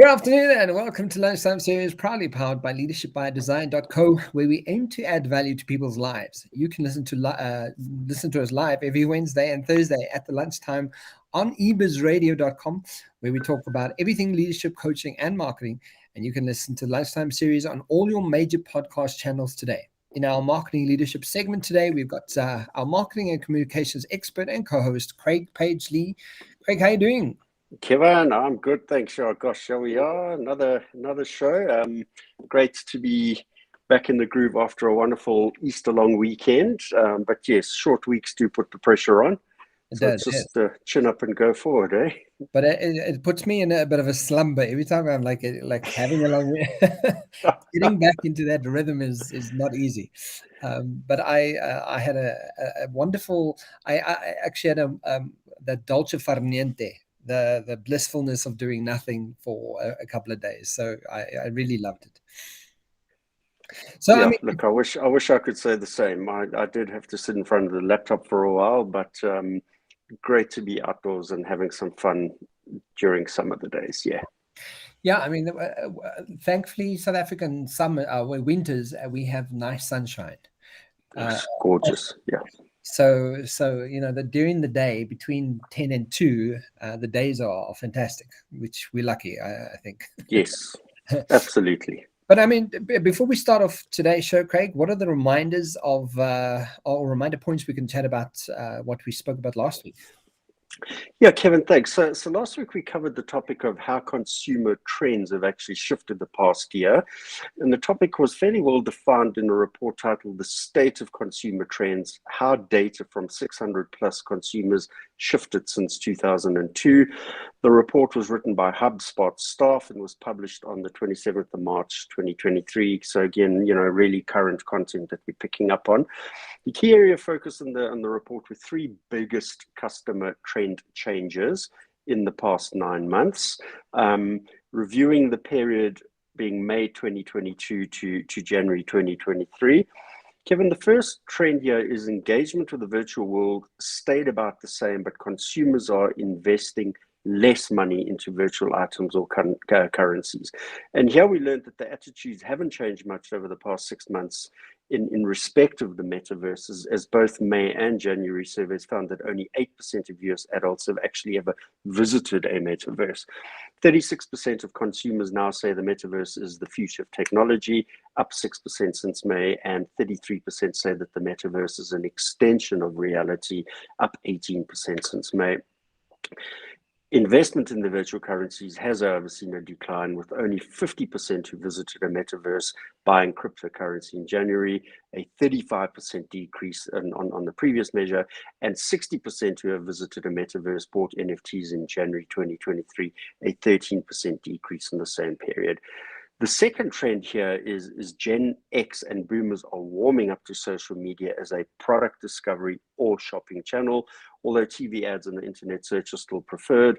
Good afternoon and welcome to Lunchtime Series, proudly powered by leadershipbydesign.co, where we aim to add value to people's lives. You can listen to us live every Wednesday and Thursday at the lunchtime on ebizradio.com, where we talk about everything leadership, coaching, and marketing. And you can listen to Lunchtime Series on all your major podcast channels today. In our marketing leadership segment today, we've got our marketing and communications expert and co-host, Craig Page-Lee. Craig, how are you doing? Kevin, I'm good, thanks. Oh, gosh, here we are, another show. Great to be back in the groove after a wonderful Easter long weekend. But yes, short weeks do put the pressure on. So it's just chin up and go forward, eh? But it puts me in a bit of a slumber every time I'm like having a long getting back into that rhythm is not easy. But I had a wonderful. I actually had the dolce far niente, the blissfulness of doing nothing for a couple of days. So I really loved it. So yeah, I mean, look, I wish I could say the same. I did have to sit in front of the laptop for a while, but great to be outdoors and having some fun during some of the days. Yeah, I mean, thankfully, South African summer, winters, we have nice sunshine. It's gorgeous. Yeah. So during the day between 10 and 2, the days are fantastic, which we're lucky, I think. Yes, absolutely. But I mean, before we start off today's show, Craig, what are the reminders of or reminder points we can chat about what we spoke about last week? Yeah, Kevin, thanks. So last week we covered the topic of how consumer trends have actually shifted the past year. And the topic was fairly well defined in a report titled The State of Consumer Trends, How Data from 600 plus consumers shifted since 2002. The report was written by HubSpot staff and was published on the 27th of March, 2023. So again, really current content that we're picking up on. The key area of focus on the report were three biggest customer trend changes in the past 9 months, reviewing the period being May 2022 to January 2023. Kevin, the first trend here is engagement with the virtual world stayed about the same, but consumers are investing less money into virtual items or currencies. And here we learned that the attitudes haven't changed much over the past 6 months in respect of the metaverse, as both May and January surveys found that only 8% of US adults have actually ever visited a metaverse. 36% of consumers now say the metaverse is the future of technology, up 6% since May, and 33% say that the metaverse is an extension of reality, up 18% since May. Investment in the virtual currencies has, however, seen a decline, with only 50% who visited a metaverse buying cryptocurrency in January, a 35% decrease on the previous measure, and 60% who have visited a metaverse bought NFTs in January 2023, a 13% decrease in the same period. The second trend here is Gen X and boomers are warming up to social media as a product discovery or shopping channel, although TV ads and the internet search are still preferred.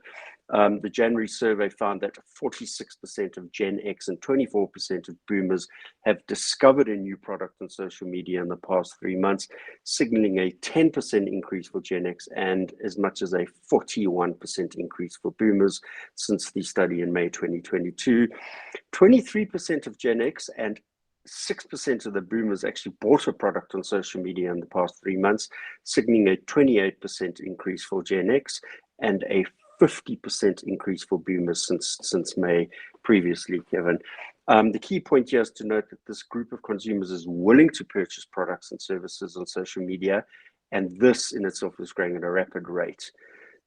The January survey found that 46% of Gen X and 24% of boomers have discovered a new product on social media in the past 3 months, signaling a 10% increase for Gen X and as much as a 41% increase for boomers since the study in May 2022. 23% of Gen X and 6% of the boomers actually bought a product on social media in the past 3 months, signaling a 28% increase for Gen X and a 50% increase for boomers since May previously, Kevin. The key point here is to note that this group of consumers is willing to purchase products and services on social media, and this in itself is growing at a rapid rate.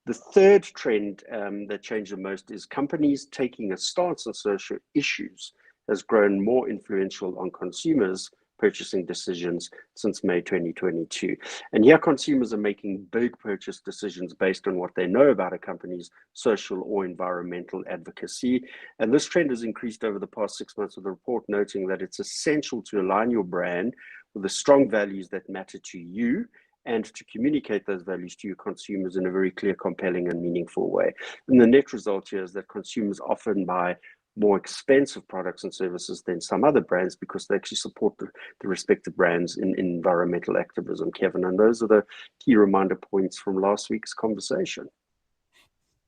The third trend that changed the most is companies taking a stance on social issues has grown more influential on consumers' purchasing decisions since May 2022. And here consumers are making big purchase decisions based on what they know about a company's social or environmental advocacy. And this trend has increased over the past 6 months, with the report noting that it's essential to align your brand with the strong values that matter to you and to communicate those values to your consumers in a very clear, compelling, and meaningful way. And the net result here is that consumers often buy more expensive products and services than some other brands because they actually support the respective brands in environmental activism, Kevin. And those are the key reminder points from last week's conversation.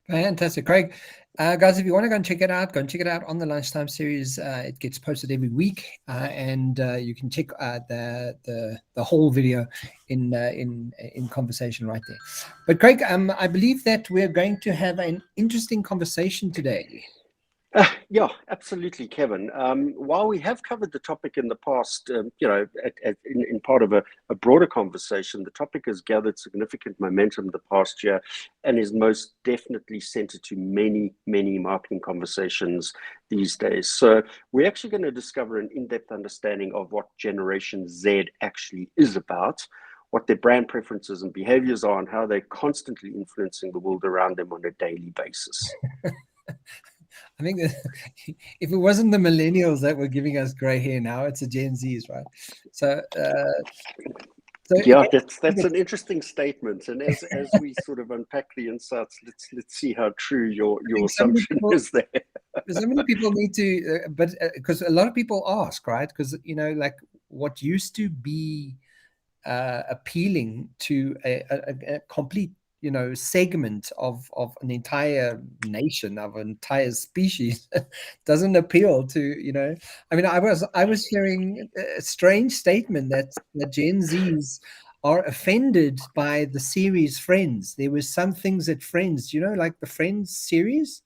Fantastic, Craig. Guys, if you want to go and check it out, go and check it out on the Lunchtime series. It gets posted every week, and you can check the whole video in conversation right there. But Craig, I believe that we're going to have an interesting conversation today. Yeah, absolutely, Kevin. While we have covered the topic in the past, in part of a broader conversation, the topic has gathered significant momentum the past year and is most definitely centered to many, many marketing conversations these days. So we're actually going to discover an in-depth understanding of what Generation Z actually is about, what their brand preferences and behaviors are, and how they're constantly influencing the world around them on a daily basis. I think that if it wasn't the millennials that were giving us gray hair, now it's the Gen Zs, right? So, yeah, that's an interesting statement. And as we sort of unpack the insights, let's see how true your assumption is there. So many people need to, but because a lot of people ask, right? Because like what used to be appealing to a complete segment of an entire nation, of an entire species, doesn't appeal to. I mean, I was hearing a strange statement that Gen Zs are offended by the series Friends. There were some things that Friends, like the Friends series.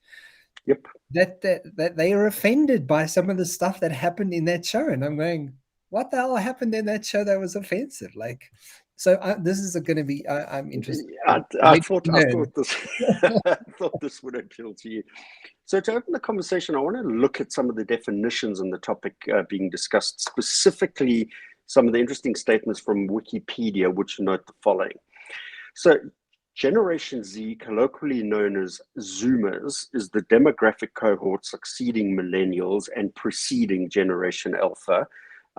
Yep. That they are offended by some of the stuff that happened in that show, and I'm going, what the hell happened in that show that was offensive? Like, so this is going to be. I'm interested. I thought this. I thought this would appeal to you. So to open the conversation, I want to look at some of the definitions on the topic being discussed, specifically some of the interesting statements from Wikipedia, which note the following. So Generation Z, colloquially known as Zoomers, is the demographic cohort succeeding millennials and preceding Generation Alpha.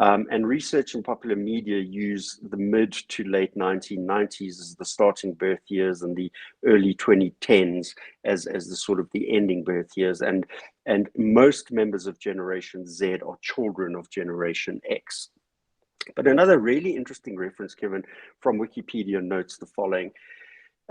And research and popular media use the mid to late 1990s as the starting birth years and the early 2010s as the sort of the ending birth years. And most members of Generation Z are children of Generation X. But another really interesting reference, Kevin, from Wikipedia notes the following.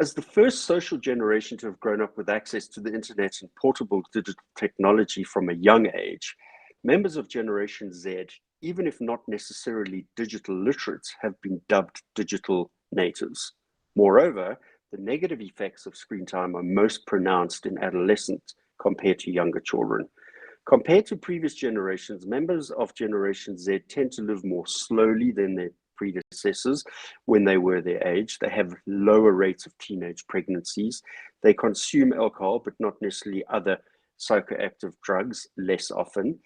As the first social generation to have grown up with access to the internet and portable digital technology from a young age, members of Generation Z, even if not necessarily digital literates, have been dubbed digital natives. Moreover, the negative effects of screen time are most pronounced in adolescents compared to younger children. Compared to previous generations, members of Generation Z tend to live more slowly than their predecessors when they were their age. They have lower rates of teenage pregnancies. They consume alcohol, but not necessarily other psychoactive drugs less often.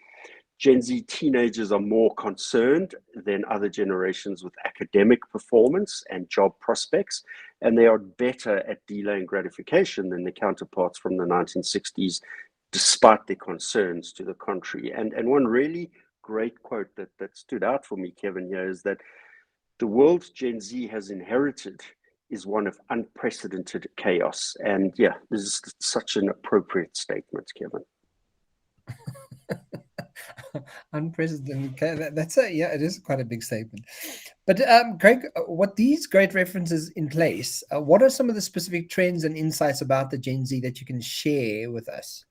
Gen Z teenagers are more concerned than other generations with academic performance and job prospects, and they are better at delaying gratification than their counterparts from the 1960s, despite their concerns to the contrary. And one really great quote that stood out for me, Kevin, here is that the world Gen Z has inherited is one of unprecedented chaos. And yeah, this is such an appropriate statement, Kevin. Unprecedented. It is quite a big statement. But Craig, what these great references in place, what are some of the specific trends and insights about the Gen Z that you can share with us?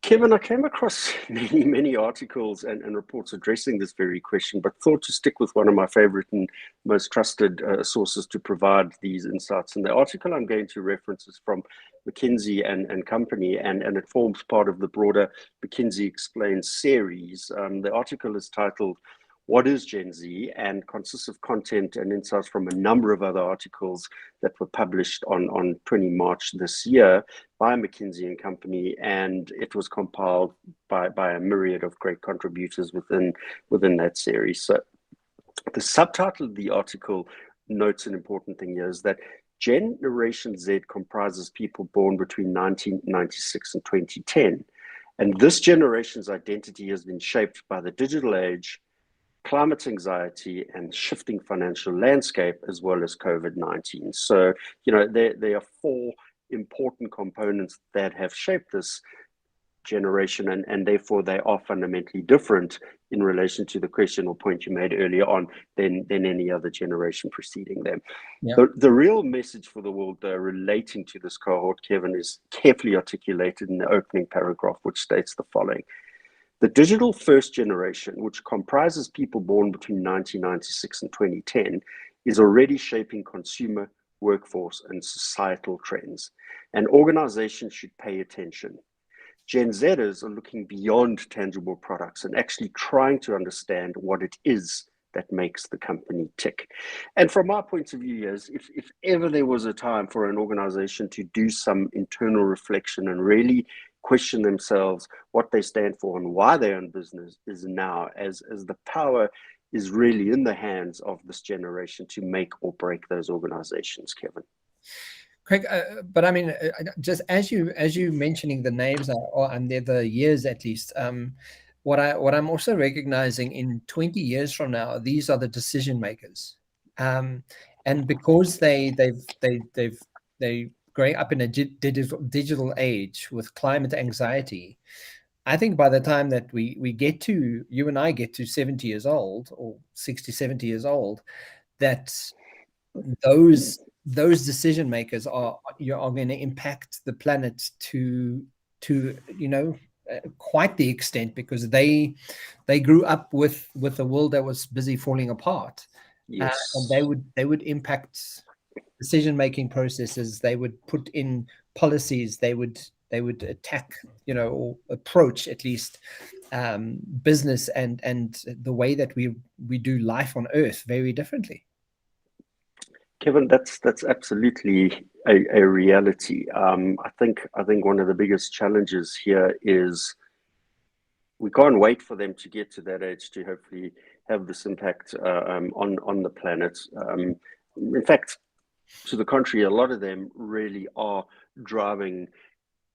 Kevin, I came across many articles and reports addressing this very question, but thought to stick with one of my favorite and most trusted sources to provide these insights. And the article I'm going to reference is from McKinsey and Company, and it forms part of the broader McKinsey Explains series. The article is titled, "What is Gen Z?" and consists of content and insights from a number of other articles that were published on 20 March this year by McKinsey and Company, and it was compiled by a myriad of great contributors within that series. So the subtitle of the article notes an important thing here is that Generation Z comprises people born between 1996 and 2010. And this generation's identity has been shaped by the digital age, climate anxiety, and shifting financial landscape, as well as COVID-19. So, there are four important components that have shaped this generation, and therefore they are fundamentally different in relation to the question or point you made earlier on than any other generation preceding them. Yeah. The real message for the world, though, relating to this cohort, Kevin, is carefully articulated in the opening paragraph, which states the following. The digital first generation, which comprises people born between 1996 and 2010, is already shaping consumer, workforce, and societal trends. And organizations should pay attention. Gen Zers are looking beyond tangible products and actually trying to understand what it is that makes the company tick. And from my point of view, if ever there was a time for an organization to do some internal reflection and really question themselves what they stand for and why they're in business, is now, as the power is really in the hands of this generation to make or break those organizations, Kevin. Craig, but I mean, just as you mentioning the names and the years at least, what I'm also recognizing in 20 years from now, these are the decision makers, and because they growing up in a digital age with climate anxiety. I think by the time that we get to, you and I get to 70 years old or 60, 70 years old, that those decision makers are going to impact the planet to quite the extent, because they grew up with a world that was busy falling apart. Yes. And they would impact decision making processes. They would put in policies. They would attack, or approach at least business and the way that we do life on Earth very differently. Kevin, that's absolutely a reality. I think one of the biggest challenges here is we can't wait for them to get to that age to hopefully have this impact on the planet. In fact, to the contrary, a lot of them really are driving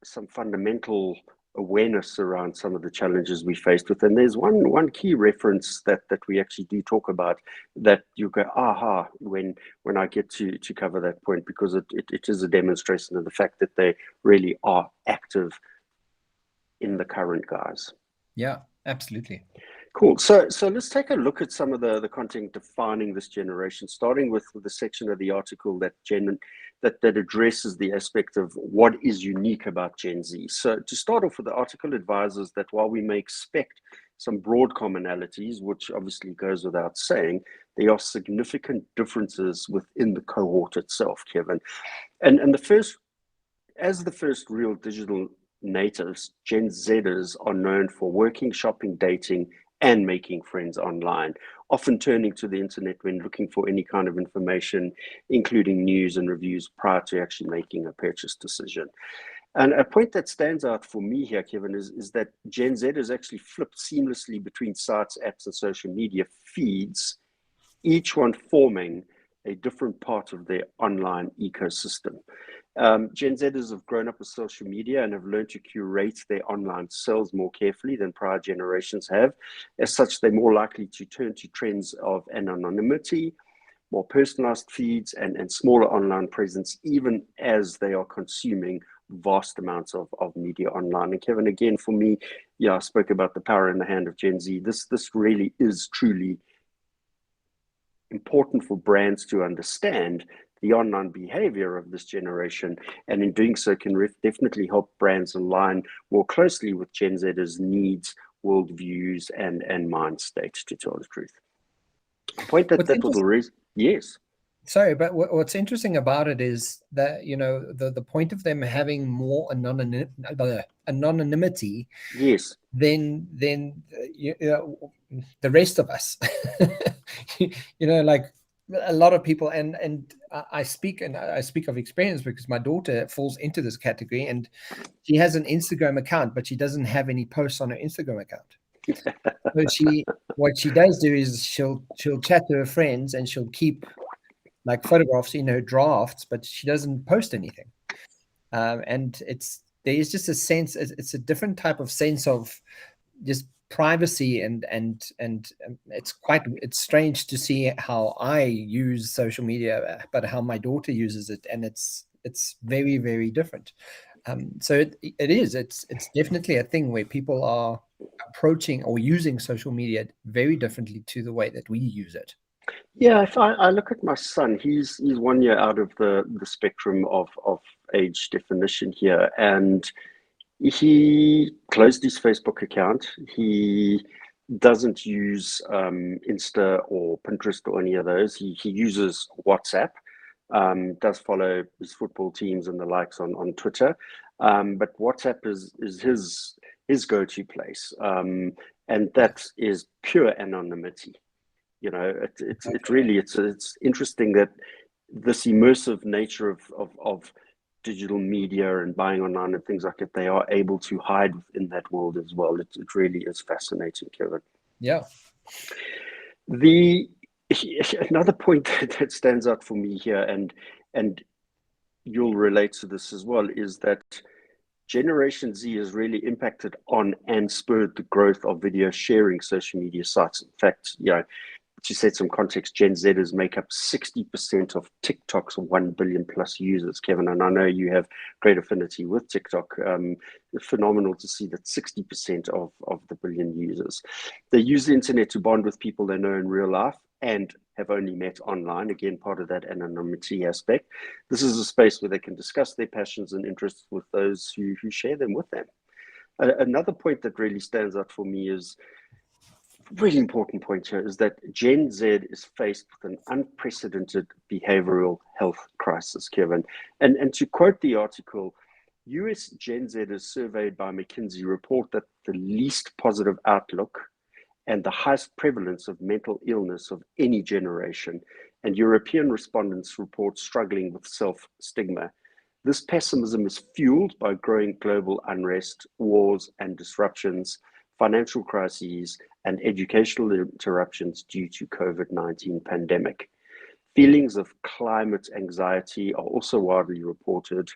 some fundamental awareness around some of the challenges we faced with. And there's one key reference that we actually do talk about that you go, aha, when I get to cover that point, because it is a demonstration of the fact that they really are active in the current guise. Yeah, absolutely. Cool. So let's take a look at some of the content defining this generation, starting with the section of the article that addresses the aspect of what is unique about Gen Z. So to start off with, the article advises that while we may expect some broad commonalities, which obviously goes without saying, there are significant differences within the cohort itself, Kevin. And the first real digital natives, Gen Zers are known for working, shopping, dating, and making friends online, often turning to the internet when looking for any kind of information, including news and reviews, prior to actually making a purchase decision. And a point that stands out for me here, Kevin, is that Gen Z has actually flipped seamlessly between sites, apps, and social media feeds, each one forming a different part of their online ecosystem. Gen Zers have grown up with social media and have learned to curate their online selves more carefully than prior generations have. As such, they're more likely to turn to trends of anonymity, more personalized feeds, and smaller online presence, even as they are consuming vast amounts of media online. And Kevin, again, for me, I spoke about the power in the hand of Gen Z. This really is truly important for brands to understand the online behavior of this generation, and in doing so can definitely help brands align more closely with Gen Z's needs, worldviews, and mind states, to tell the truth. A point that was raised, yes. Sorry, but what's interesting about it is that, the point of them having more anonymity, yes, than the rest of us. Like a lot of people, and I speak of experience because my daughter falls into this category, and she has an Instagram account, but she doesn't have any posts on her Instagram account. So what she does do is she'll chat to her friends, and she'll keep like photographs in her drafts, but she doesn't post anything. And there's just a sense, it's a different type of sense of just privacy, and it's strange to see how I use social media, but how my daughter uses it, and it's very, very different. So it's definitely a thing where people are approaching or using social media very differently to the way that we use it. Yeah, if I look at my son, he's 1 year out of the spectrum of age definition here, and he closed his Facebook account. He doesn't use Insta or Pinterest or any of those. He uses WhatsApp. Does follow his football teams and the likes on Twitter, but WhatsApp is his go-to place, and that is pure anonymity. You know, it's Okay. really it's interesting that this immersive nature of digital media and buying online and things like that, they are able to hide within that world as well. It really is fascinating, Kevin. Yeah. The another point that stands out for me here, and you'll relate to this as well, is that Generation Z has really impacted on and spurred the growth of video sharing social media sites. In fact, to set some context, Gen Zers make up 60% of TikTok's 1 billion plus users, Kevin. And I know you have great affinity with TikTok. Phenomenal to see that 60% of the billion users. They use the internet to bond with people they know in real life and have only met online. Again, part of that anonymity aspect. This is a space where they can discuss their passions and interests with those who share them with them. Another point that really stands out for me is really important point here is that Gen Z is faced with an unprecedented behavioral health crisis, Kevin. And to quote the article, US Gen Zers surveyed by McKinsey report that the least positive outlook and the highest prevalence of mental illness of any generation, and European respondents report struggling with self-stigma. This pessimism is fueled by growing global unrest, wars and disruptions, financial crises, and educational interruptions due to COVID-19 pandemic. Feelings of climate anxiety are also widely reported.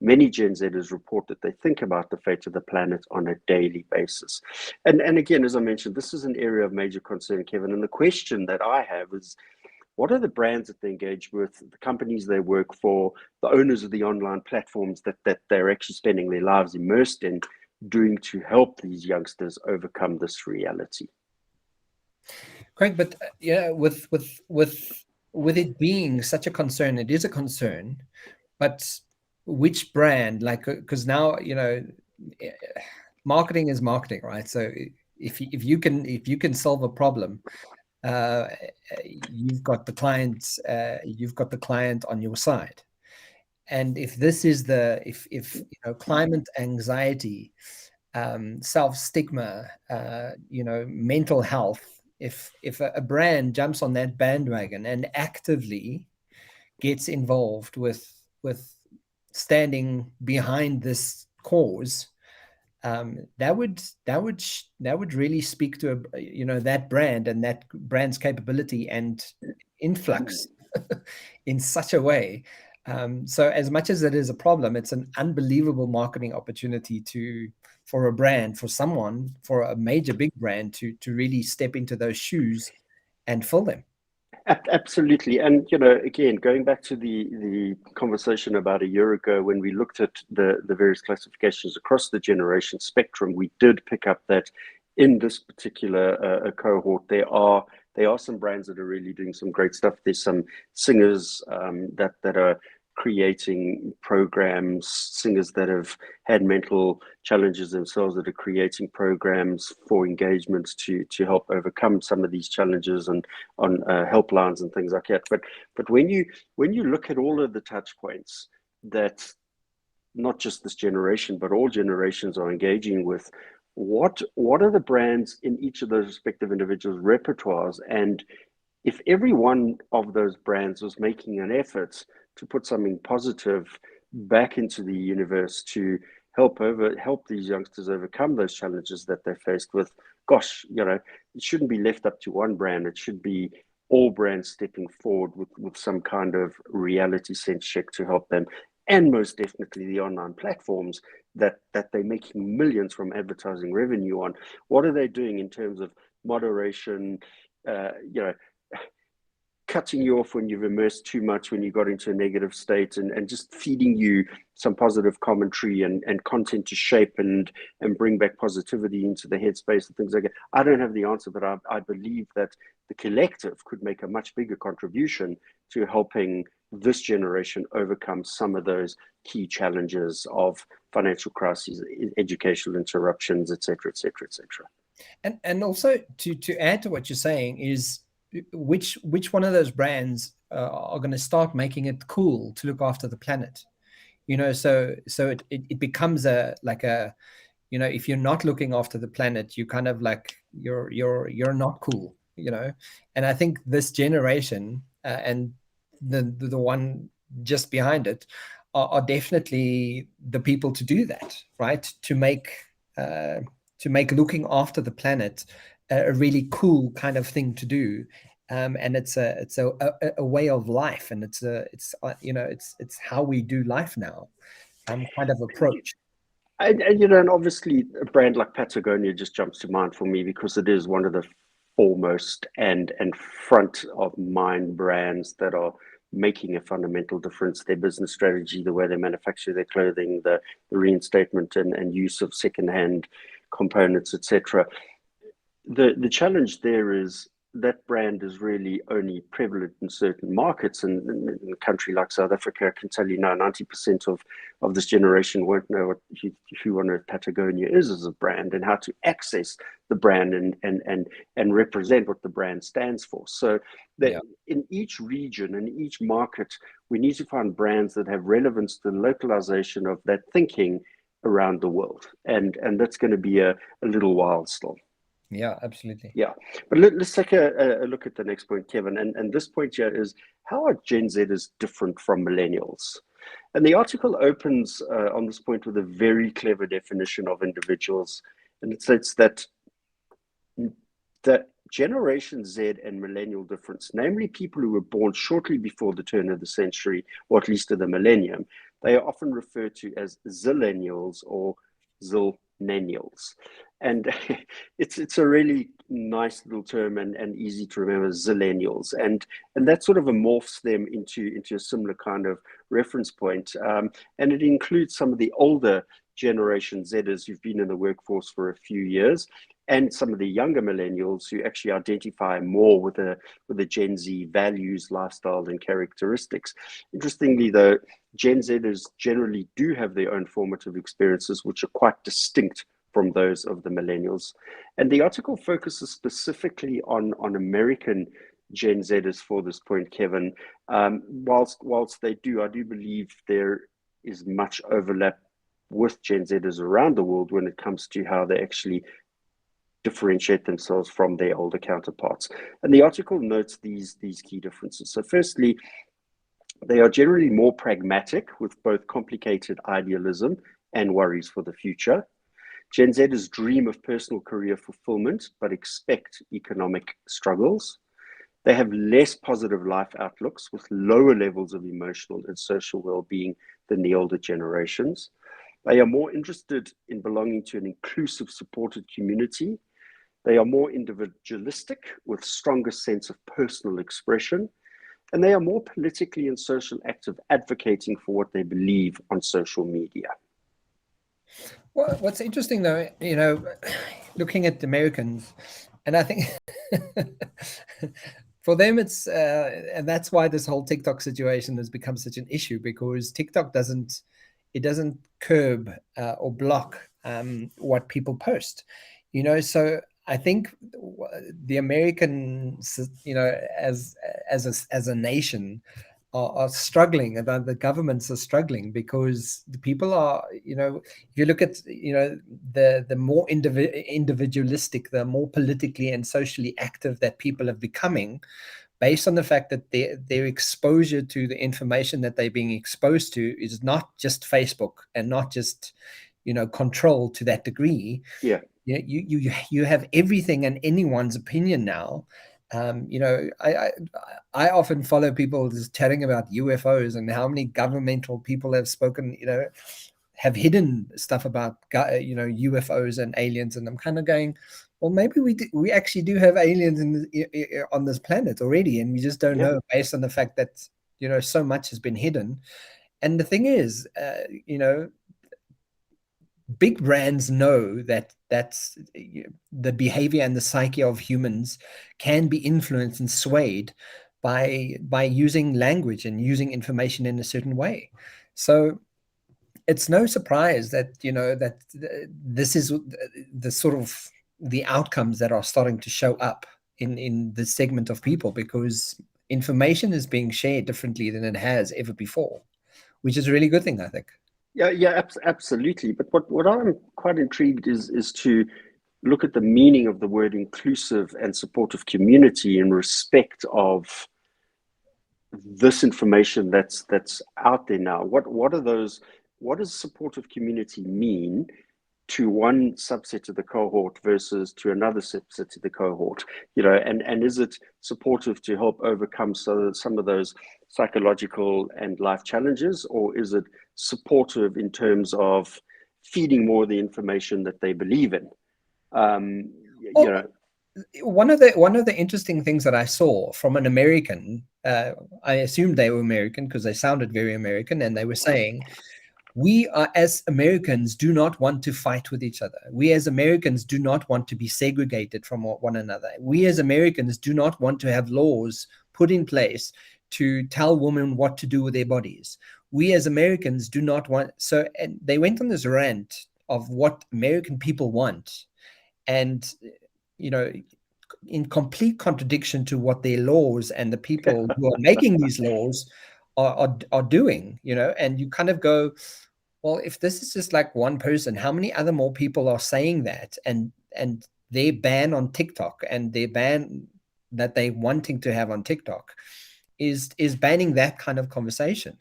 Many Gen Zers report that they think about the fate of the planet on a daily basis. And again, as I mentioned, this is an area of major concern, Kevin. And the question that I have is, what are the brands that they engage with, the companies they work for, the owners of the online platforms that they're actually spending their lives immersed in, doing to help these youngsters overcome this reality? Craig, but with it being such a concern, it is a concern. But which brand? Like, because now eh, marketing is marketing, right? So if you can solve a problem, uh, you've got the client on your side. And if this is if climate anxiety, self stigma, mental health, if a brand jumps on that bandwagon and actively gets involved with standing behind this cause, that would really speak to that brand and that brand's capability and influx in such a way. So as much as it is a problem, it's an unbelievable marketing opportunity for a brand, for someone, for a major big brand to really step into those shoes and fill them. Absolutely. And, again, going back to the conversation about a year ago, when we looked at the various classifications across the generation spectrum, we did pick up that in this particular cohort, there are some brands that are really doing some great stuff. There's some singers that are creating programs, singers that have had mental challenges themselves that are creating programs for engagement to help overcome some of these challenges, and on helplines and things like that. But when you look at all of the touch points that not just this generation but all generations are engaging with, what are the brands in each of those respective individuals' repertoires? And if every one of those brands was making an effort to put something positive back into the universe to help these youngsters overcome those challenges that they're faced with, gosh, it shouldn't be left up to one brand. It should be all brands stepping forward with some kind of reality sense check to help them. And most definitely the online platforms that they're making millions from advertising revenue on. What are they doing in terms of moderation? cutting you off when you've immersed too much, when you got into a negative state, and just feeding you some positive commentary and content to shape and bring back positivity into the headspace and things like that. I don't have the answer, but I believe that the collective could make a much bigger contribution to helping this generation overcome some of those key challenges of financial crises, educational interruptions, etc., etc., etc. And also to add to what you're saying is which one of those brands are going to start making it cool to look after the planet, so it becomes if you're not looking after the planet, you kind of like you're not cool. And I think this generation and the one just behind it are definitely the people to do that, right? To make looking after the planet a really cool kind of thing to do. And it's a way of life, and it's how we do life now, kind of approach. And obviously a brand like Patagonia just jumps to mind for me because it is one of the foremost and front of mind brands that are making a fundamental difference. Their business strategy, the way they manufacture their clothing, the reinstatement and use of secondhand components, etc. The challenge there is that brand is really only prevalent in certain markets, and in a country like South Africa, I can tell you now 90% of this generation won't know who on earth Patagonia is as a brand and how to access the brand and represent what the brand stands for. So that in each region and each market, we need to find brands that have relevance to the localization of that thinking around the world. And that's going to be a little while still. Yeah, absolutely. Yeah, but let's take a look at the next point, Kevin. And this point here is, how are Gen Zers different from millennials? And the article opens on this point with a very clever definition of individuals. And it states that the Generation Z and millennial difference, namely people who were born shortly before the turn of the century, or at least of the millennium, they are often referred to as zillennials or zillennials. And it's a really nice little term and easy to remember, zillennials. And that sort of morphs them into a similar kind of reference point. And it includes some of the older Generation Zers who've been in the workforce for a few years, and some of the younger millennials who actually identify more with the Gen Z values, lifestyle, and characteristics. Interestingly, though, Gen Zers generally do have their own formative experiences, which are quite distinct from those of the millennials. And the article focuses specifically on American Gen Zers for this point, Kevin. Whilst they do, I do believe there is much overlap with Gen Zers around the world when it comes to how they actually differentiate themselves from their older counterparts. And the article notes these key differences. So firstly, they are generally more pragmatic with both complicated idealism and worries for the future. Gen Zers dream of personal career fulfillment, but expect economic struggles. They have less positive life outlooks with lower levels of emotional and social well-being than the older generations. They are more interested in belonging to an inclusive, supported community. They are more individualistic with stronger sense of personal expression. And they are more politically and social active, advocating for what they believe on social media. Well, what's interesting though, looking at the Americans, and I think for them it's, and that's why this whole TikTok situation has become such an issue, because TikTok doesn't curb or block what people post, so I think the Americans, as a nation, are struggling, and the governments are struggling, because the people are, if you look at, the more individualistic, the more politically and socially active that people are becoming, based on the fact that their exposure to the information that they're being exposed to is not just Facebook and not just, control to that degree. Yeah. You have everything and anyone's opinion now. I often follow people just chatting about UFOs and how many governmental people have spoken, have hidden stuff about, UFOs and aliens. And I'm kind of going, well, maybe we actually do have aliens on this planet already, and we just don't Yeah. know, based on the fact that so much has been hidden. And the thing is, big brands know that that's the behavior and the psyche of humans can be influenced and swayed by using language and using information in a certain way. So it's no surprise that that this is the sort of the outcomes that are starting to show up in this segment of people, because information is being shared differently than it has ever before, which is a really good thing, I think. Yeah, yeah, absolutely. But what I'm quite intrigued is to look at the meaning of the word inclusive and supportive community in respect of this information that's out there now. What are those? What does supportive community mean to one subset of the cohort versus to another subset of the cohort? And is it supportive to help overcome some of those psychological and life challenges, or is it supportive in terms of feeding more of the information that they believe in? Um, you Well, know, one of the interesting things that I saw from an American, I assumed they were American because they sounded very American, and they were saying, we are, as Americans, do not want to fight with each other. We as Americans do not want to be segregated from one another. We as Americans do not want to have laws put in place to tell women what to do with their bodies. We as Americans do not want. So, and they went on this rant of what American people want. And, you know, in complete contradiction to what their laws and the people who are making these laws are doing, and you kind of go, well, if this is just like one person, how many other more people are saying that? And their ban on TikTok and their ban that they wanting to have on TikTok is banning that kind of conversation.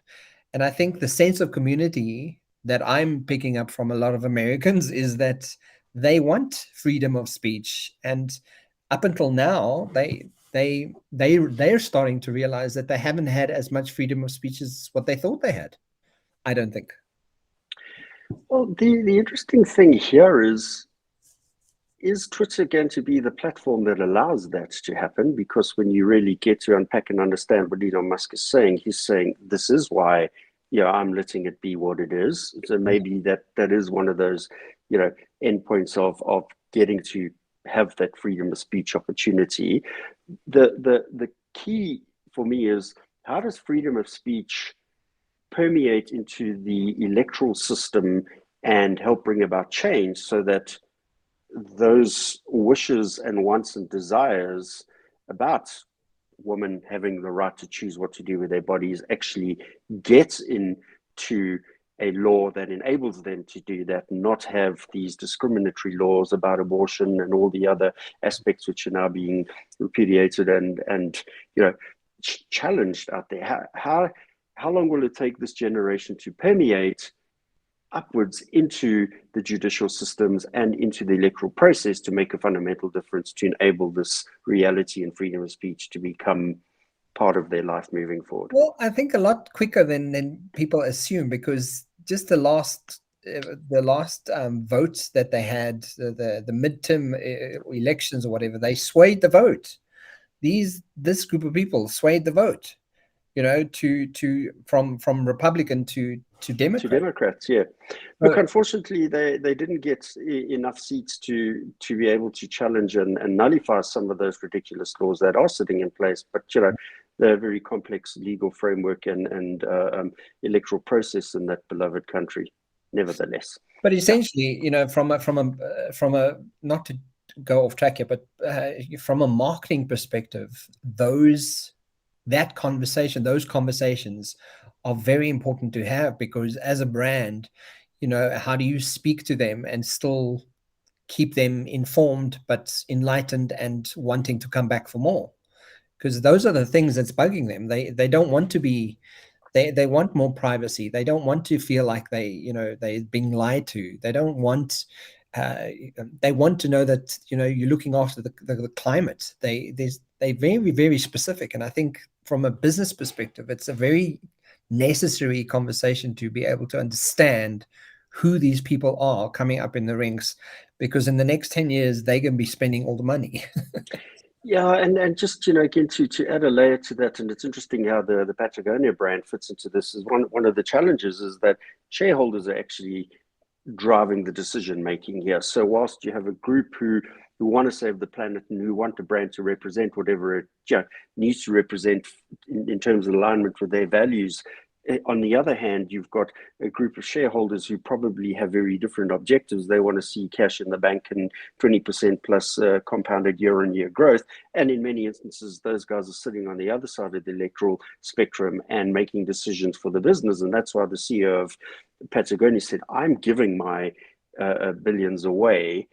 And I think the sense of community that I'm picking up from a lot of Americans is that they want freedom of speech. And up until now, they're starting to realize that they haven't had as much freedom of speech as what they thought they had. I don't think. well, the interesting thing here is Twitter going to be the platform that allows that to happen? Because when you really get to unpack and understand what Elon Musk is saying, he's saying this is why, I'm letting it be what it is. So maybe that is one of those, endpoints of getting to have that freedom of speech opportunity. The key for me is, how does freedom of speech permeate into the electoral system and help bring about change so that those wishes and wants and desires about women having the right to choose what to do with their bodies actually get into a law that enables them to do that, not have these discriminatory laws about abortion and all the other aspects which are now being repudiated and challenged out there. How long will it take this generation to permeate upwards into the judicial systems and into the electoral process to make a fundamental difference to enable this reality and freedom of speech to become part of their life moving forward? Well, I think a lot quicker than people assume, because just the last votes that they had, the midterm elections or whatever, they swayed the vote. This group of people swayed the vote, from Republican to To Democrat. Democrats, yeah. Look, So, unfortunately, they didn't get enough seats to be able to challenge and nullify some of those ridiculous laws that are sitting in place. But the very complex legal framework and electoral process in that beloved country, nevertheless. but Yeah, essentially, from a not to go off track here, but from a marketing perspective, those conversations are very important to have, because as a brand, how do you speak to them and still keep them informed but enlightened and wanting to come back for more? Because those are the things that's bugging them. They don't want to be, they want more privacy. They don't want to feel like they're being lied to. They don't want, they want to know that you're looking after the climate. They're very, very specific. And I think from a business perspective, it's a very necessary conversation to be able to understand who these people are coming up in the ranks, because in the next 10 years, they're going to be spending all the money. Yeah, and just again to add a layer to that, and it's interesting how the Patagonia brand fits into this. Is one of the challenges is that shareholders are actually driving the decision making here. So whilst you have a group who want to save the planet and who want the brand to represent whatever it needs to represent in terms of alignment with their values, on the other hand, you've got a group of shareholders who probably have very different objectives. They want to see cash in the bank and 20% plus compounded year-on-year growth. And in many instances, those guys are sitting on the other side of the electoral spectrum and making decisions for the business. And that's why the CEO of Patagonia said, I'm giving my billions away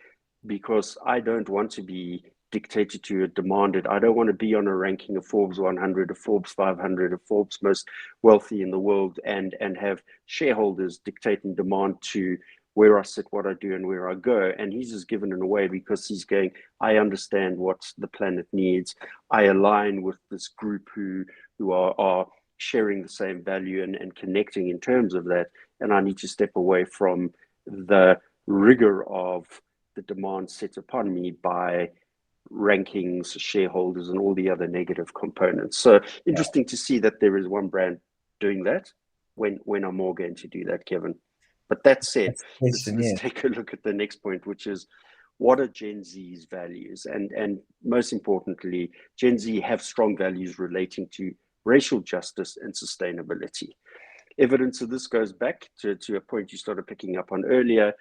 because I don't want to be dictated to or demanded. I don't want to be on a ranking of Forbes 100, of Forbes 500, of Forbes most wealthy in the world, and have shareholders dictate and demand to where I sit, what I do, and where I go. And he's just given it away because he's going, I understand what the planet needs. I align with this group who are sharing the same value and connecting in terms of that. And I need to step away from the rigor of the demand set upon me by rankings, shareholders, and all the other negative components. So interesting to see that there is one brand doing that. When are more going to do that, Kevin? But that said, let's take a look at the next point, which is what are Gen Z's values? And most importantly, Gen Z have strong values relating to racial justice and sustainability. Evidence of this goes back to a point you started picking up on earlier,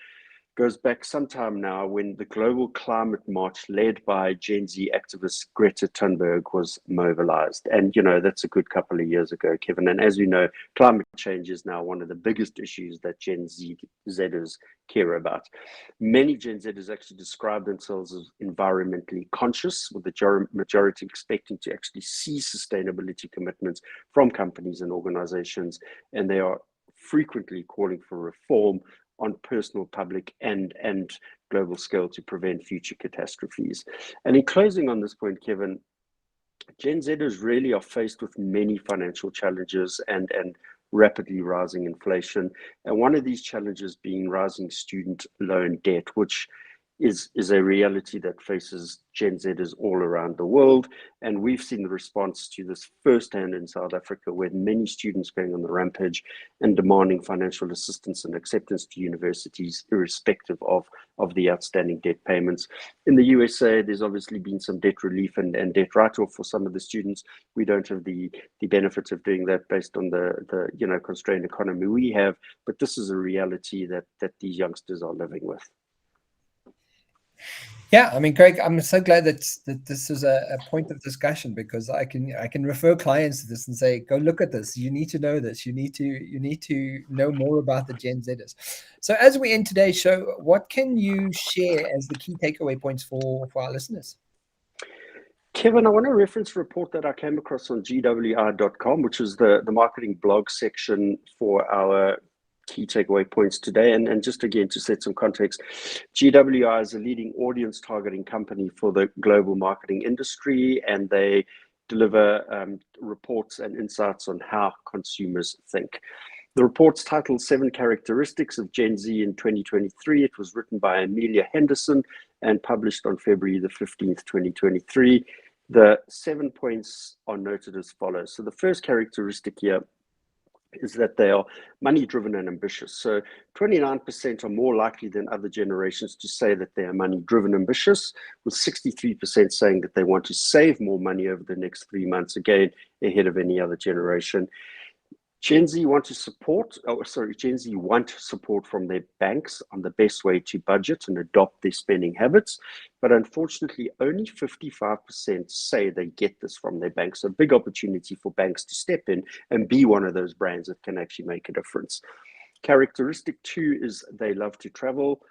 goes back some time now when the global climate march led by Gen Z activist Greta Thunberg was mobilized. And, that's a good couple of years ago, Kevin. And as you know, climate change is now one of the biggest issues that Gen Zers care about. Many Gen Zers actually describe themselves as environmentally conscious, with the majority expecting to actually see sustainability commitments from companies and organizations. And they are frequently calling for reform on personal, public, and global scale to prevent future catastrophes. And in closing on this point, Kevin, Gen Zers really are faced with many financial challenges and rapidly rising inflation. And one of these challenges being rising student loan debt, which is a reality that faces Gen Zers all around the world. And we've seen the response to this firsthand in South Africa, where many students going on the rampage and demanding financial assistance and acceptance to universities, irrespective of the outstanding debt payments. In the USA, there's obviously been some debt relief and debt write-off for some of the students. We don't have the benefit of doing that based on the constrained economy we have, but this is a reality that these youngsters are living with. Yeah, I mean, Greg, I'm so glad that this is a point of discussion, because I can refer clients to this and say, go look at this. You need to know this. You need to know more about the Gen Zers. So as we end today's show, what can you share as the key takeaway points for our listeners? Kevin, I want to reference a report that I came across on GWI.com, which is the marketing blog section for our key takeaway points today. And just again, to set some context, GWI is a leading audience targeting company for the global marketing industry, and they deliver reports and insights on how consumers think. The report's titled 7 Characteristics of Gen Z in 2023. It was written by Amelia Henderson and published on February the 15th, 2023. The 7 points are noted as follows. So the first characteristic here is that they are money-driven and ambitious. So 29% are more likely than other generations to say that they are money-driven ambitious, with 63% saying that they want to save more money over the next 3 months, again, ahead of any other generation. Gen Z want support from their banks on the best way to budget and adopt their spending habits. But unfortunately, only 55% say they get this from their banks. So big opportunity for banks to step in and be one of those brands that can actually make a difference. Characteristic 2 is they love to travel.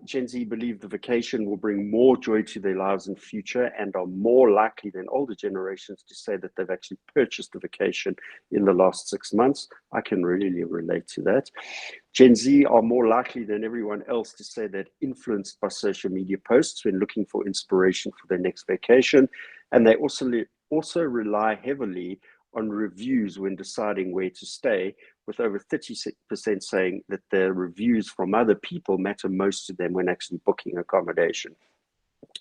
Gen Z believe the vacation will bring more joy to their lives in future, and are more likely than older generations to say that they've actually purchased a vacation in the last 6 months. I can really relate to that. Gen Z are more likely than everyone else to say that influenced by social media posts when looking for inspiration for their next vacation. And they also rely heavily on reviews when deciding where to stay, with over 30% saying that the reviews from other people matter most to them when actually booking accommodation.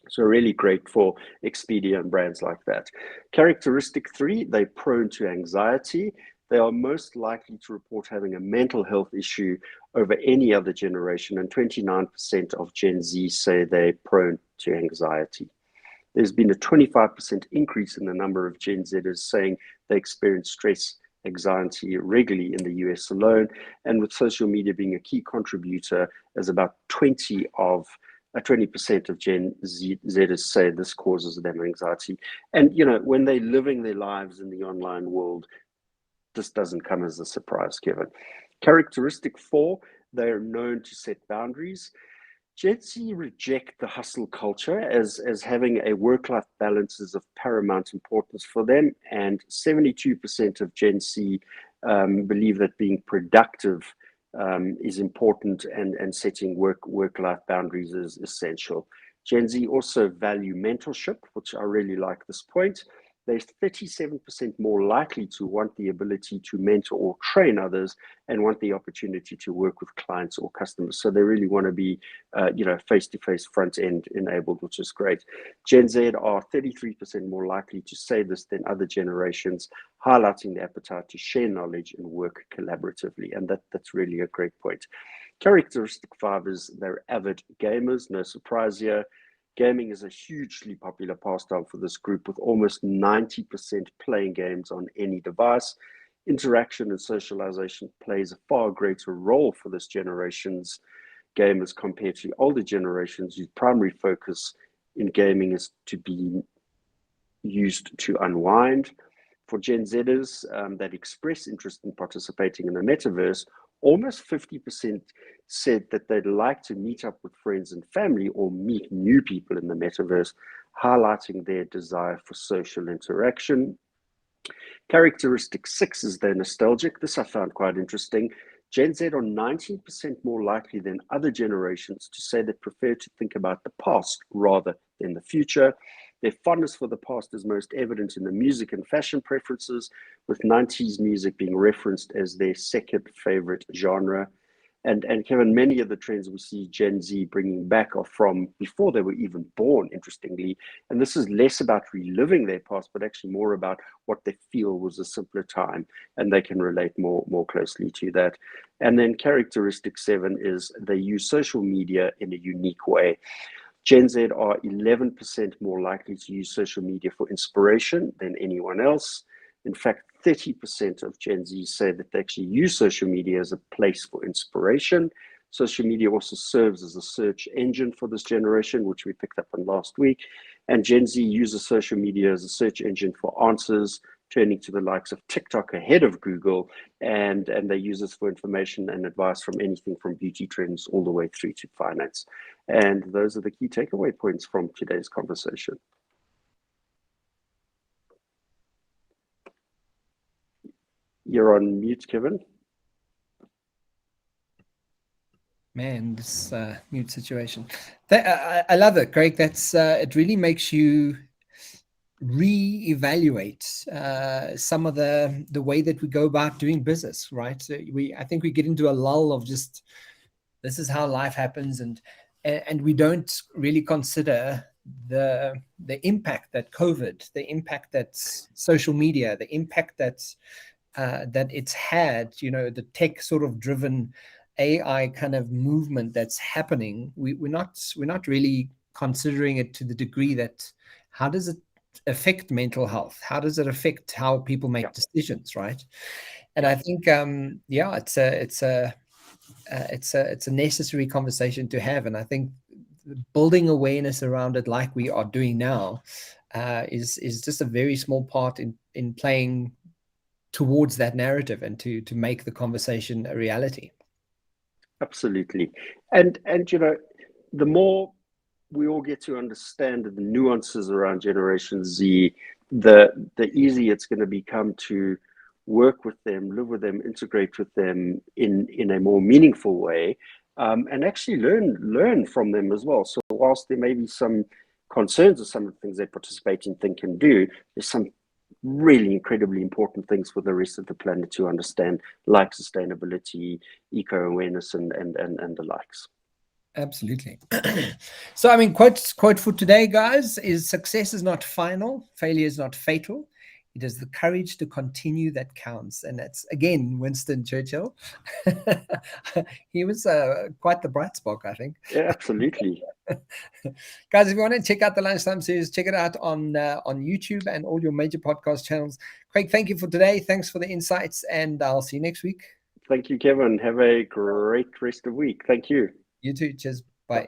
So really great for Expedia and brands like that. Characteristic 3, they're prone to anxiety. They are most likely to report having a mental health issue over any other generation, and 29% of Gen Z say they're prone to anxiety. There's been a 25% increase in the number of Gen Zers saying they experience stress, anxiety regularly in the US alone, and with social media being a key contributor, as about 20% of Gen Zers say this causes them anxiety. And, you know, when they're living their lives in the online world, this doesn't come as a surprise, Kevin. Characteristic 4, they are known to set boundaries. Gen Z reject the hustle culture as having a work-life balance is of paramount importance for them, and 72% of Gen Z believe that being productive is important, and setting work-life boundaries is essential. Gen Z also value mentorship, which I really like this point. They're 37% more likely to want the ability to mentor or train others and want the opportunity to work with clients or customers. So they really want to be, face-to-face, front-end enabled, which is great. Gen Z are 33% more likely to say this than other generations, highlighting the appetite to share knowledge and work collaboratively. And that's really a great point. Characteristic 5 is they're avid gamers. No surprise here. Gaming is a hugely popular pastime for this group, with almost 90% playing games on any device. Interaction and socialization plays a far greater role for this generation's gamers compared to older generations whose primary focus in gaming is to be used to unwind. For Gen Zers that express interest in participating in the metaverse, almost 50% said that they'd like to meet up with friends and family or meet new people in the metaverse, highlighting their desire for social interaction. Characteristic 6 is they're nostalgic. This I found quite interesting. Gen Z are 19% more likely than other generations to say they prefer to think about the past rather than the future. Their fondness for the past is most evident in the music and fashion preferences, with 90s music being referenced as their second favorite genre. And Kevin, many of the trends we see Gen Z bringing back are from before they were even born, interestingly. And this is less about reliving their past, but actually more about what they feel was a simpler time, and they can relate more closely to that. And then characteristic 7 is they use social media in a unique way. Gen Z are 11% more likely to use social media for inspiration than anyone else. In fact, 30% of Gen Z say that they actually use social media as a place for inspiration. Social media also serves as a search engine for this generation, which we picked up on last week. And Gen Z uses social media as a search engine for answers, turning to the likes of TikTok ahead of Google, and they use this for information and advice from anything from beauty trends all the way through to finance. And those are the key takeaway points from today's conversation. You're on mute, Kevin. Man, this mute situation. I love it, Craig. That's it really makes you reevaluate some of the way that we go about doing business, right? So I think we get into a lull of just, this is how life happens, and we don't really consider the impact that COVID, the impact that social media, the impact that it's had, you know, the tech sort of driven AI kind of movement that's happening. We're not really considering it to the degree that, how does it affect mental health? How does it affect how people make decisions, right? And I think it's a necessary conversation to have, and I think building awareness around it like we are doing now is just a very small part in playing towards that narrative and to make the conversation a reality. Absolutely. And you know, the more we all get to understand the nuances around Generation Z, the easier it's going to become to work with them, live with them, integrate with them in a more meaningful way, and actually learn from them as well. So whilst there may be some concerns of some of the things they participate in think and do, there's some really incredibly important things for the rest of the planet to understand, like sustainability, eco-awareness, and the likes. Absolutely. So, I mean, quote for today, guys, is success is not final, failure is not fatal. It is the courage to continue that counts. And that's, again, Winston Churchill. He was quite the bright spark, I think. Yeah, absolutely. Guys, if you want to check out the Lunchtime series, check it out on YouTube and all your major podcast channels. Craig, thank you for today. Thanks for the insights, and I'll see you next week. Thank you, Kevin. Have a great rest of the week. Thank you. You too. Cheers. Bye.